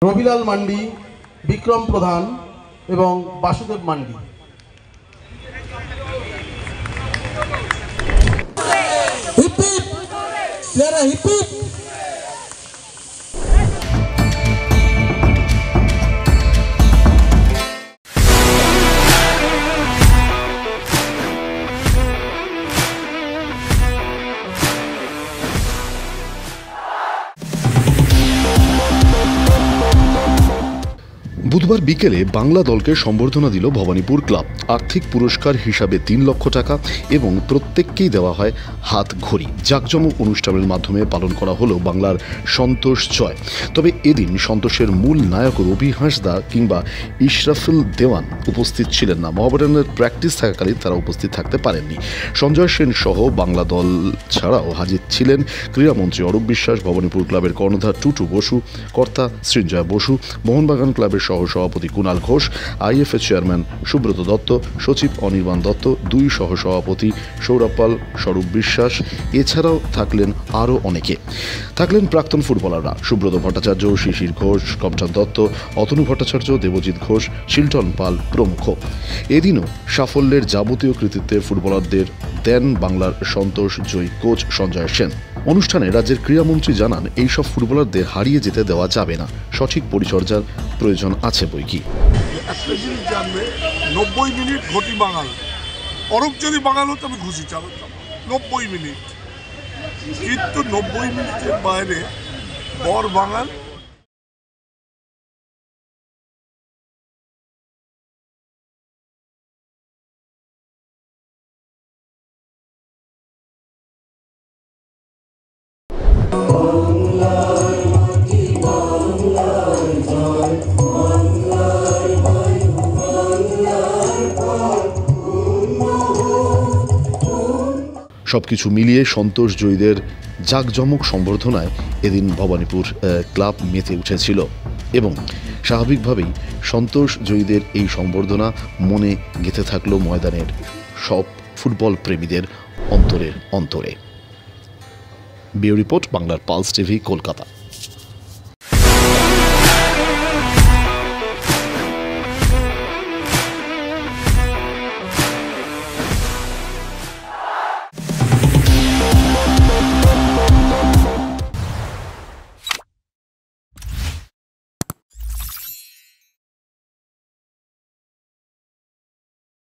রবিলাল মান্ডি, বিক্রম প্রধান এবং বাসুদেব মান্ডি। বুধবার বিকেলে বাংলা দলকে সম্বর্ধনা দিল ভবানীপুর ক্লাব। আর্থিক পুরস্কার হিসাবে ৩ লক্ষ টাকা এবং প্রত্যেককেই দেওয়া হয় হাত ঘড়ি। জাঁকজমক অনুষ্ঠানের মাধ্যমে পালন করা হলো বাংলার সন্তোষ জয়। তবে এদিন সন্তোষের মূল নায়ক রবি হাঁসদা কিংবা ইশরাফুল দেওয়ান উপস্থিত ছিলেন না। মহামেডানের প্র্যাকটিস থাকাকালীন তারা উপস্থিত থাকতে পারেননি। সঞ্জয় সেন সহ বাংলা দল ছাড়াও হাজির ছিলেন ক্রীড়ামন্ত্রী অরূপ বিশ্বাস, ভবানীপুর ক্লাবের কর্ণধার টুটু বসু, কর্তা সৃঞ্জয় বসু, মোহনবাগান ক্লাবের সহসভাপতি কুণাল ঘোষ, আইএফএ চেয়ারম্যান সুব্রত দত্ত, সচিব অনির্বাণ দত্ত, 2 সহসভাপতি সৌরভ পাল, স্বরূপ বিশ্বাস। এছাড়াও থাকলেন আরও অনেকে। থাকলেন প্রাক্তন ফুটবলাররা সুব্রত ভট্টাচার্য, শিশির ঘোষ, কমচাঁদ দত্ত, অতনু ভট্টাচার্য, দেবজিৎ ঘোষ, শিলটন পাল প্রমুখ। এদিনও সাফল্যের যাবতীয় কৃতিত্বের ফুটবলারদের দেন বাংলার সন্তোষ জয়ী কোচ সঞ্জয় সেন। অনুষ্ঠানে রাজ্যের ক্রীড়ামন্ত্রী জানান, এইসব ফুটবলারদের হারিয়ে যেতে দেওয়া যাবে না, সঠিক পরিচর্যার প্রয়োজন আছে বইকি। একটা জিনিস জানবে, 90 মিনিট ঘটি বাঙাল। অরূপ যদি বাঙাল হতো আমি খুশি চালাতাম 90 মিনিট, কিন্তু 90 মিনিটের বাইরে বর বাঙাল। সবকিছু মিলিয়ে সন্তোষ জয়ীদের জাঁকজমক সম্বর্ধনায় এদিন ভবানীপুর ক্লাব মেতে উঠেছিল এবং স্বাভাবিকভাবেই সন্তোষ জয়ীদের এই সম্বর্ধনা মনে গেঁথে থাকলো ময়দানের সব ফুটবল প্রেমীদের অন্তরে। ব্যুরো রিপোর্ট, বাংলার পালস টিভি, কলকাতা।